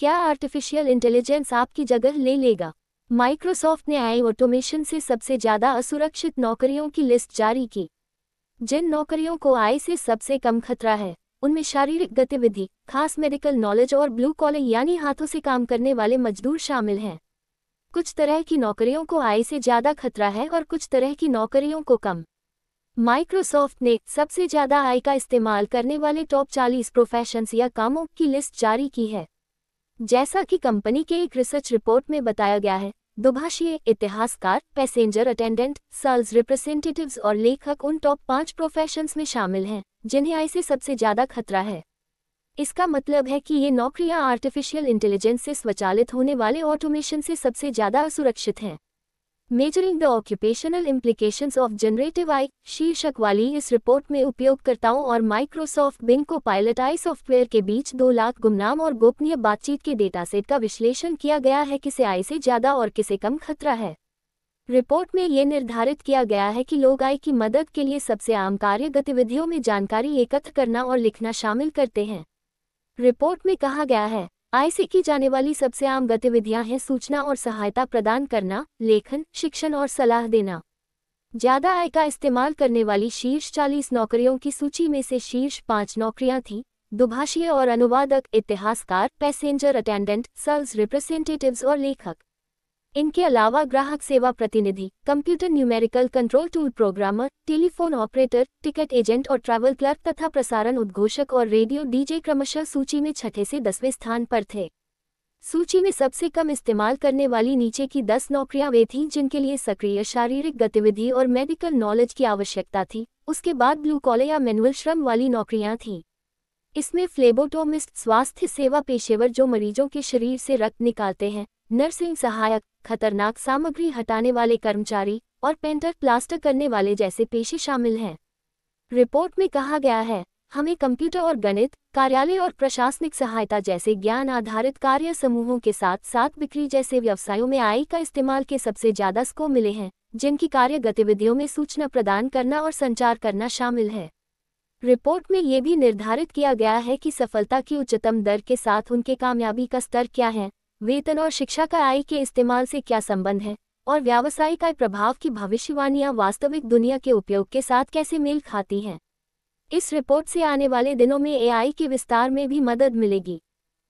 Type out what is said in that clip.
क्या artificial intelligence आपकी जगह ले लेगा? माइक्रोसॉफ्ट ने एआई ऑटोमेशन से सबसे ज़्यादा असुरक्षित नौकरियों की लिस्ट जारी की। जिन नौकरियों को एआई से सबसे कम खतरा है, उनमें शारीरिक गतिविधि, खास मेडिकल नॉलेज और ब्लू कॉलर यानी हाथों से काम करने वाले मजदूर शामिल हैं। कुछ तरह की नौकरियों को एआई से ज़्यादा खतरा है और कुछ तरह की नौकरियों को कम। माइक्रोसॉफ्ट ने सबसे ज़्यादा एआई का इस्तेमाल करने वाले टॉप 40 प्रोफेशंस या कामों की लिस्ट जारी की है। जैसा कि कंपनी के एक रिसर्च रिपोर्ट में बताया गया है, दुभाषीय, इतिहासकार, पैसेंजर अटेंडेंट, सेल्स रिप्रेजेंटेटिव्स और लेखक उन टॉप 5 प्रोफेशंस में शामिल हैं जिन्हें एआई से सबसे ज़्यादा खतरा है। इसका मतलब है कि ये नौकरियां आर्टिफिशियल इंटेलिजेंस से स्वचालित होने वाले ऑटोमेशन से सबसे ज़्यादा असुरक्षित हैं। Measuring the occupational implications of generative AI शीर्षक वाली इस रिपोर्ट में उपयोगकर्ताओं और माइक्रोसॉफ्ट बिंग को पायलट एआई सॉफ्टवेयर के बीच 2 लाख गुमनाम और गोपनीय बातचीत के डेटासेट का विश्लेषण किया गया है किसे एआई से ज़्यादा और किसे कम खतरा है। रिपोर्ट में ये निर्धारित किया गया है कि लोग एआई की मदद के लिए सबसे आम कार्य गतिविधियों में जानकारी एकत्र करना और लिखना शामिल करते हैं। रिपोर्ट में कहा गया है, एआई से की जाने वाली सबसे आम गतिविधियां हैं सूचना और सहायता प्रदान करना, लेखन, शिक्षण और सलाह देना। ज़्यादा एआई का इस्तेमाल करने वाली शीर्ष 40 नौकरियों की सूची में से शीर्ष 5 नौकरियां थीं: दुभाषीय और अनुवादक, इतिहासकार, पैसेंजर अटेंडेंट, सेल्स रिप्रेजेंटेटिव्स और लेखक। इनके अलावा ग्राहक सेवा प्रतिनिधि, computer numerical control tool programmer, telephone operator, ticket agent और ट्रैवल क्लर्क तथा प्रसारण उद्घोषक और रेडियो डीजे क्रमशः सूची में 6 से 10वें स्थान पर थे। सूची में सबसे कम इस्तेमाल करने वाली नीचे की 10 नौकरियां वे थीं जिनके लिए सक्रिय शारीरिक गतिविधि और मेडिकल नॉलेज की आवश्यकता थी। उसके बाद ब्लू कॉलर या मैनुअल श्रम वाली नौकरियां थीं। इसमें फ्लेबोटोमिस्ट, स्वास्थ्य सेवा पेशेवर जो मरीजों के शरीर से रक्त निकालते हैं, नर्सिंग सहायक, खतरनाक सामग्री हटाने वाले कर्मचारी और पेंटर, प्लास्टर करने वाले जैसे पेशे शामिल हैं। रिपोर्ट में कहा गया है, हमें कंप्यूटर और गणित, कार्यालय और प्रशासनिक सहायता जैसे ज्ञान आधारित कार्य समूहों के साथ साथ बिक्री जैसे व्यवसायों में एआई का इस्तेमाल के सबसे ज़्यादा स्कोप मिले हैं, जिनकी कार्य गतिविधियों में सूचना प्रदान करना और संचार करना शामिल है। रिपोर्ट में ये भी निर्धारित किया गया है कि सफलता की उच्चतम दर के साथ उनके कामयाबी का स्तर क्या है, वेतन और शिक्षा का एआई के इस्तेमाल से क्या संबंध है, और व्यावसायिक एआई प्रभाव की भविष्यवाणियां वास्तविक दुनिया के उपयोग के साथ कैसे मेल खाती हैं। इस रिपोर्ट से आने वाले दिनों में एआई के विस्तार में भी मदद मिलेगी।